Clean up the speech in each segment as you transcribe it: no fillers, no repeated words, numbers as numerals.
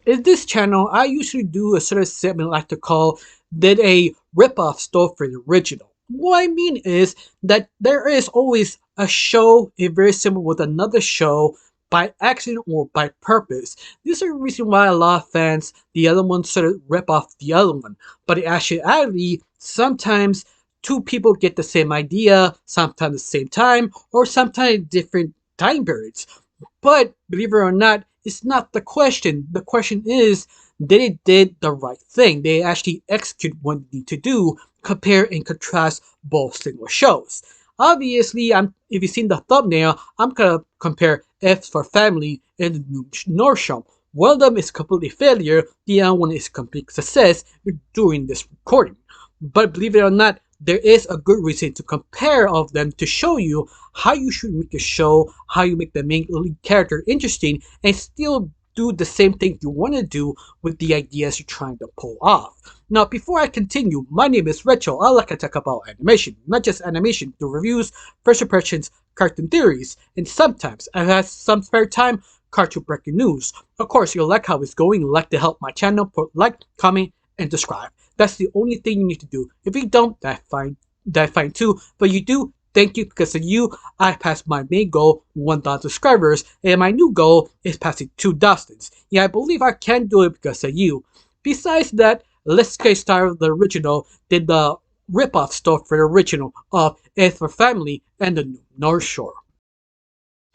In this channel, I usually do a sort of segment I like to call Did a Ripoff Stole for the Original? What I mean is that there is always a show, a very similar with another show, by accident or by purpose. This is the reason why a lot of fans, the other one sort of rip off the other one. But in actuality, sometimes two people get the same idea, sometimes at the same time, or sometimes different time periods. But believe it or not, it's not the question. The question is, they did the right thing. They actually execute what they need to do, compare and contrast both single shows. Obviously, if you've seen the thumbnail, I'm gonna compare F for Family and the new North Show. One of them is completely failure, the other one is complete success during this recording. But believe it or not, there is a good reason to compare of them to show you how you should make a show, how you make the main lead character interesting, and still do the same thing you want to do with the ideas you're trying to pull off. Now, before I continue, my name is Rachel. I like to talk about animation, not just animation, the reviews, first impressions, cartoon theories, and sometimes, I have some spare time, cartoon breaking news. Of course, you'll like how it's going, you'll like to help my channel, put like, comment, and subscribe. That's the only thing you need to do. If you don't, that's fine. That's fine too. But you do, thank you, because of you, I passed my main goal, 1,000 subscribers, and my new goal is passing 2,000. Yeah, I believe I can do it because of you. Besides that, let's get started with the original. Did the ripoff stuff for the original of Earth for Family and the New North Shore.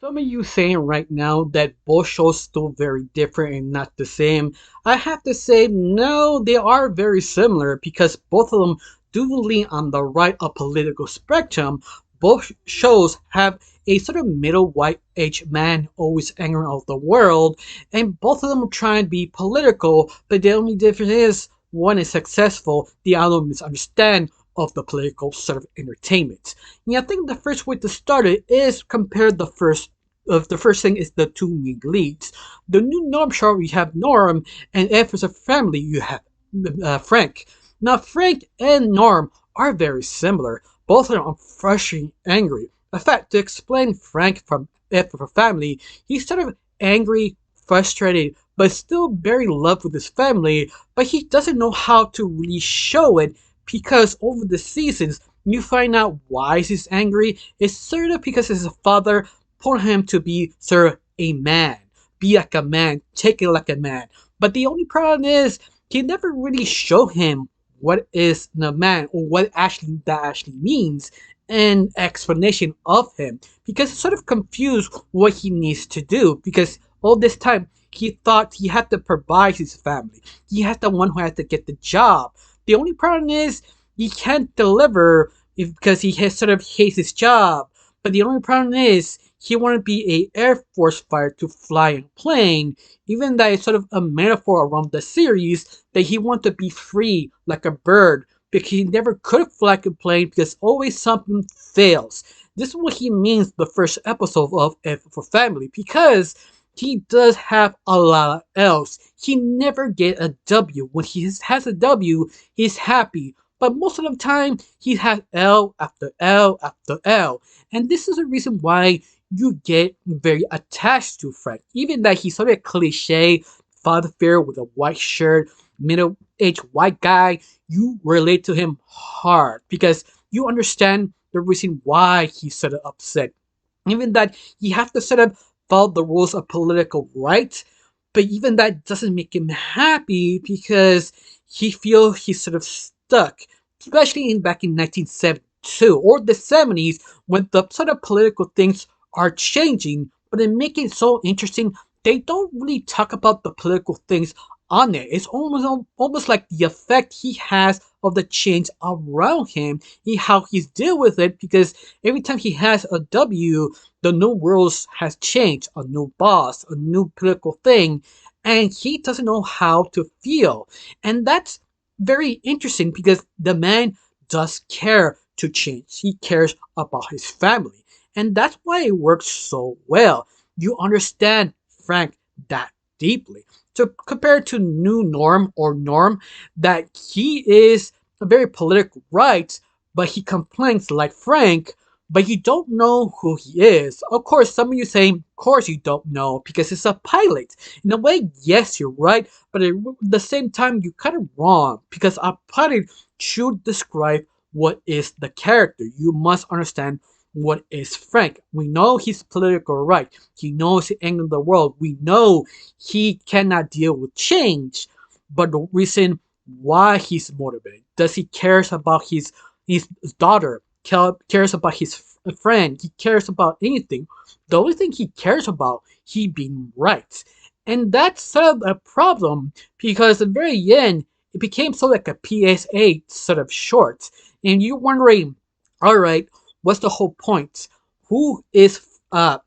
Some of you saying right now that both shows still very different and not the same. I have to say no, they are very similar because both of them do lean on the right of political spectrum. Both shows have a sort of middle white aged man always angry of the world, and both of them try and be political, but the only difference is one is successful, the other misunderstand of the political sort of entertainment. Yeah, I think the first way to start it is compare the first thing is the two main leads. The new Norm show we have Norm, and F is a family you have Frank. Now Frank and Norm are very similar. Both of them are frustratingly angry. In fact, to explain Frank from F for family, he's sort of angry, frustrated, but still very in love with his family. But he doesn't know how to really show it because over the seasons you find out why he's angry. It's sort of because his father for him to be, sir, a man. Be like a man, take it like a man. But the only problem is, he never really show him what is the man or what actually that actually means an explanation of him because it's sort of confused what he needs to do because all this time he thought he had to provide his family. He had the one who had to get the job. The only problem is he can't deliver because he has sort of hates his job. But the only problem is he wanted to be a Air Force fighter to fly a plane, even that is sort of a metaphor around the series that he wanted to be free like a bird because he never could fly a plane because always something fails. This is what he means the first episode of F for Family because he does have a lot of L's. He never get a W. When he has a W, he's happy. But most of the time, he has L after L after L. And this is the reason why you get very attached to Frank. Even that he's sort of a cliche father figure with a white shirt, middle-aged white guy, you relate to him hard because you understand the reason why he's sort of upset. Even that he have to sort of follow the rules of political right, but even that doesn't make him happy because he feels he's sort of stuck, especially in back in 1972 or the 70s when the sort of political things are changing, but they make it so interesting. They don't really talk about the political things on it. It's almost like the effect he has of the change around him, how he's deal with it. Because every time he has a W, the new rules has changed, a new boss, a new political thing, and he doesn't know how to feel. And that's very interesting because the man does care to change. He cares about his family. And that's why it works so well. You understand Frank that deeply. So compared to New Norm or Norm, that he is a very political right, but he complains like Frank, but you don't know who he is. Of course, some of you saying, of course you don't know because it's a pilot. In a way, yes, you're right, but at the same time, you're kind of wrong because a pilot should describe what is the character. You must understand what is Frank. We know he's political right. He knows the end of the world. We know he cannot deal with change. But the reason why he's motivated, does he cares about his daughter? Cares about his friend. He cares about anything. The only thing he cares about, he being right. And that's sort of a problem because at the very end, it became sort of like a PSA sort of short. And you're wondering, all right, what's the whole point? Who is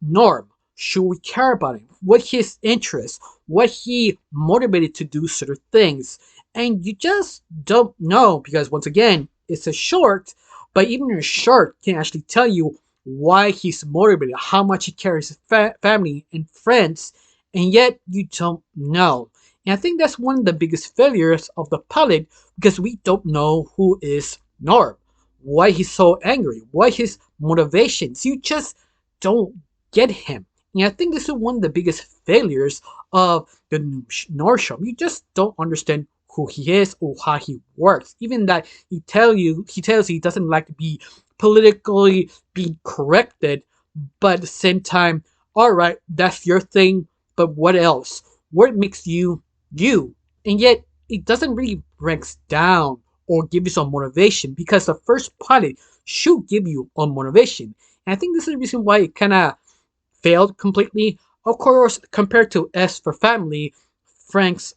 Norm? Should we care about him? What his interests? What he motivated to do certain things? And you just don't know because once again, it's a short, but even a short can actually tell you why he's motivated, how much he cares his family and friends, and yet you don't know. And I think that's one of the biggest failures of the pilot because we don't know who is Norm, why he's so angry, why his motivations. You just don't get him. And I think this is one of the biggest failures of the new North Show. You just don't understand who he is or how he works. Even that he tells you he doesn't like to be politically be corrected, but at the same time, all right, that's your thing, but what else? What makes you you? And yet it doesn't really breaks down or give you some motivation because the first pilot should give you a motivation. And I think this is the reason why it kind of failed completely. Of course, compared to S for Family, Frank's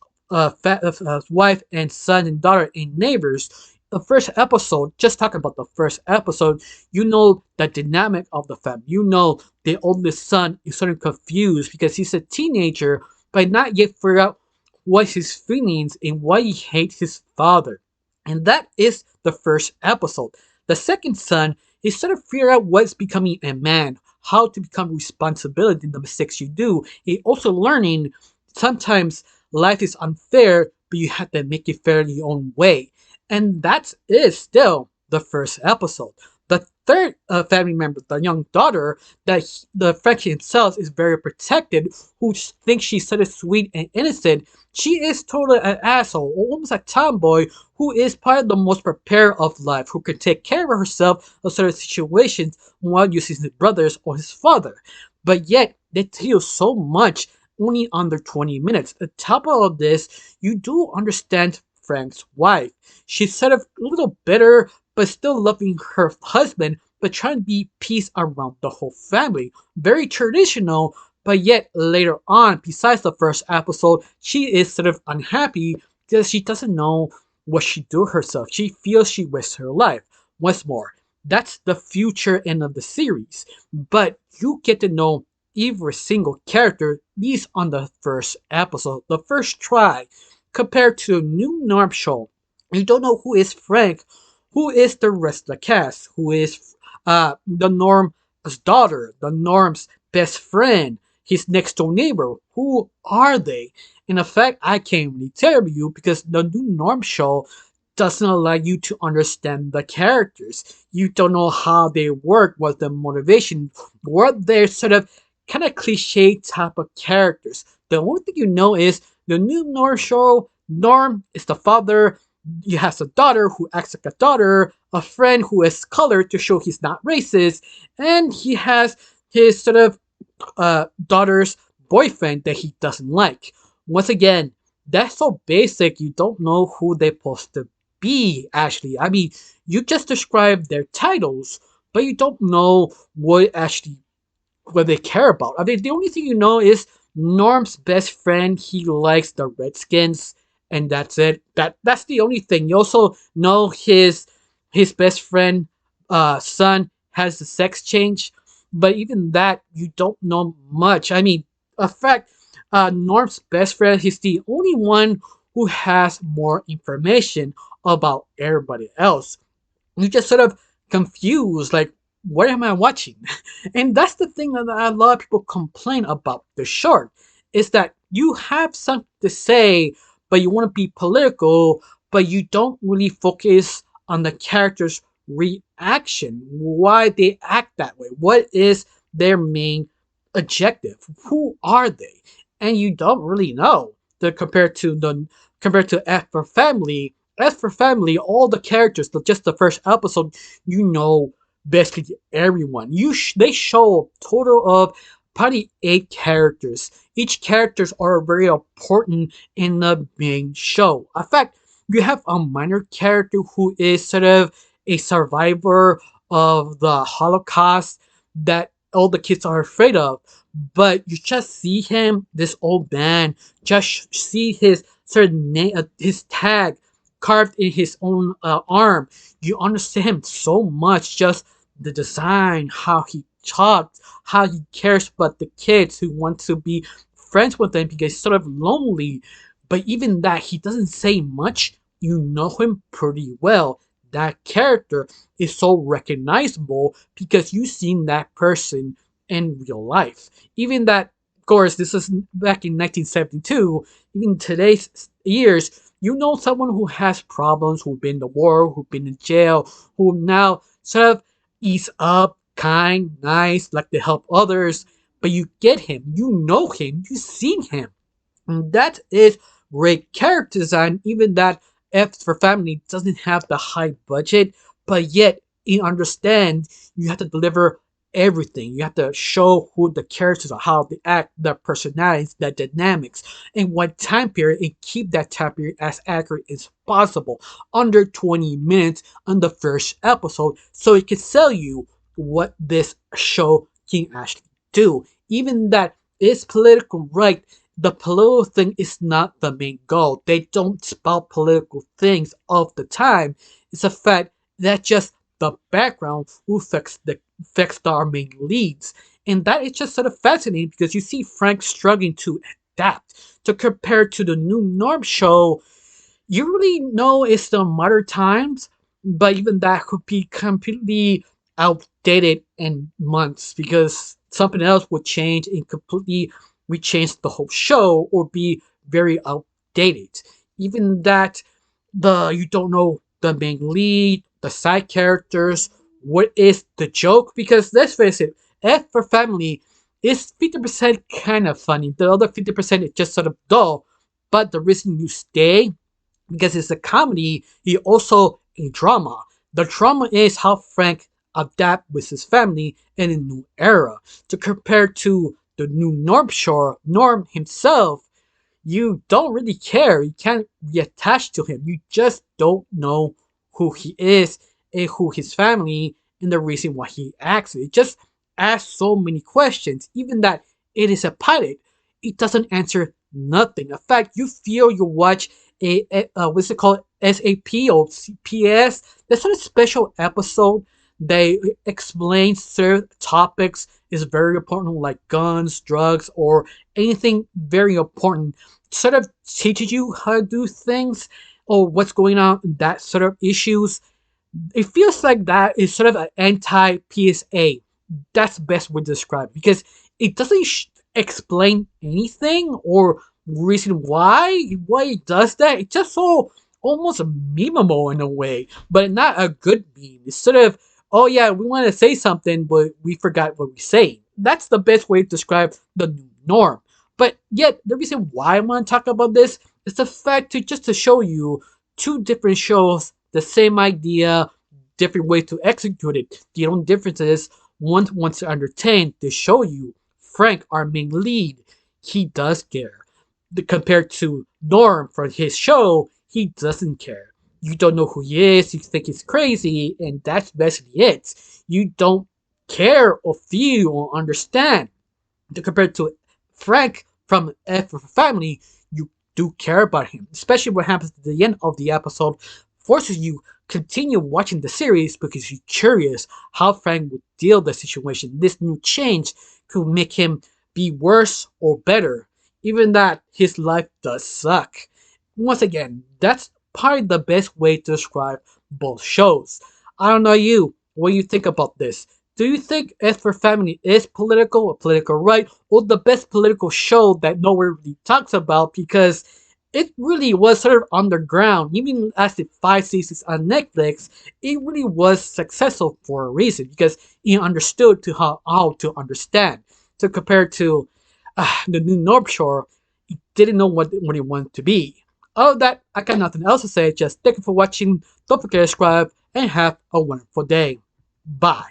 wife and son and daughter in Neighbors, the first episode, just talking about the first episode, you know the dynamic of the family. You know the oldest son is sort of confused because he's a teenager, but not yet figure out what his feelings and why he hates his father. And that is the first episode. The second son is sort of figure out what's becoming a man, how to become responsibility in the mistakes you do. He also learning sometimes life is unfair, but you have to make it fair in your own way. And that is still the first episode. The third family member, the young daughter, that the Frank himself is very protected, who thinks she's sort of sweet and innocent. She is totally an asshole, almost a tomboy, who is probably the most prepared of life, who can take care of herself in certain situations while using his brothers or his father. But yet, they tell you so much only under 20 minutes. On top of all this, you do understand Frank's wife. She's sort of a little bitter, but still loving her husband, but trying to be peace around the whole family. Very traditional, but yet later on, besides the first episode, she is sort of unhappy because she doesn't know what she do herself. She feels she wastes her life. Once more, that's the future end of the series. But you get to know every single character, at least on the first episode, the first try, compared to the new Norm show. You don't know who is Frank, who is the rest of the cast, who is the Norm's daughter, the Norm's best friend, his next door neighbor. Who are they? In effect, I can't really tell you because the new Norm show doesn't allow you to understand the characters. You don't know how they work, what the motivation, what they're sort of kind of cliche type of characters. The only thing you know is the new Norm show, Norm is the father, he has a daughter who acts like a daughter, a friend who is colored to show he's not racist, and he has his sort of daughter's boyfriend that he doesn't like. Once again, that's so basic, you don't know who they're supposed to be, actually. I mean, you just describe their titles, but you don't know what they care about. I mean, the only thing you know is Norm's best friend, he likes the Redskins, and that's it. That's the only thing. You also know his best friend son has the sex change, but even that you don't know much. I mean, in fact, Norm's best friend, he's the only one who has more information about everybody else. You just sort of confused, like, what am I watching? And that's the thing that a lot of people complain about the short, is that you have something to say, but you want to be political, but you don't really focus on the characters reaction, why they act that way. What is their main objective? Who are they? And you don't really know. Compared to F for Family. F for Family, all the characters, just the first episode, you know basically everyone. They show a total of probably 8 characters. Each characters are very important in the main show. In fact, you have a minor character who is sort of a survivor of the Holocaust that all the kids are afraid of. But you just see him, this old man, just see his sort of his tag carved in his own arm. You understand him so much, just the design, how he talks, how he cares about the kids who want to be friends with him because he's sort of lonely. But even that, he doesn't say much. You know him pretty well. That character is so recognizable because you've seen that person in real life. Even that, of course, this was back in 1972. Even today's years, you know someone who has problems, who've been in the war, who've been in jail, who now sort of ease up, kind, nice, like to help others. But you get him, you know him, you've seen him. And that is great character design, even that F for Family doesn't have the high budget, but yet you understand you have to deliver everything. You have to show who the characters are, how they act, their personalities, their dynamics, and what time period, and keep that time period as accurate as possible, under 20 minutes on the first episode, so it can sell you what this show can actually do. Even that is political right, the political thing is not the main goal. They don't spout political things all the time. It's a fact that just the background who affects our main leads. And that is just sort of fascinating because you see Frank struggling to adapt. To compare to the new Norm show, you really know it's the modern times, but even that could be completely outdated in months because something else would change and completely rechange the whole show or be very outdated. Even that the you don't know the main lead, the side characters, what is the joke? Because let's face it, F for Family is 50% kind of funny. The other 50% is just sort of dull. But the reason you stay because it's a comedy, he also a drama. The drama is how Frank adapt with his family in a new era. To compare to the new Norm Shore, Norm himself, you don't really care. You can't be attached to him. You just don't know who he is and who his family and the reason why he acts. It just asks so many questions. Even that it is a pilot, it doesn't answer nothing. In fact, you feel you watch what's it called, SAP or CPS. That's sort of special episode. They explain certain topics is very important, like guns, drugs, or anything very important. Sort of teaches you how to do things or what's going on in that sort of issues. It feels like that is sort of an anti PSA. That's the best way to describe it because it doesn't explain anything or reason why it does that. It's just so almost memeable in a way, but not a good meme. It's sort of, oh yeah, we want to say something, but we forgot what we say. That's the best way to describe the new norm. But yet, the reason why I want to talk about this is the fact to just to show you two different shows, the same idea, different way to execute it. The only difference is one wants to entertain to show you Frank, our main lead, he does care. Compared to Norm for his show, he doesn't care. You don't know who he is, you think he's crazy, and that's basically it. You don't care or feel or understand. Compared to Frank from F for Family, you do care about him, especially what happens at the end of the episode forces you continue watching the series because you're curious how Frank would deal with the situation. This new change could make him be worse or better, even that his life does suck. Once again, that's probably the best way to describe both shows. I don't know you, what do you think about this? Do you think F for Family is political or political right, or the best political show that nowhere really talks about because it really was sort of underground. Even as the 5 seasons on Netflix, it really was successful for a reason because he understood to how to understand. So compared to the new North Shore, he didn't know what he wanted to be. Other than that, I got nothing else to say. Just thank you for watching. Don't forget to subscribe and have a wonderful day. Bye.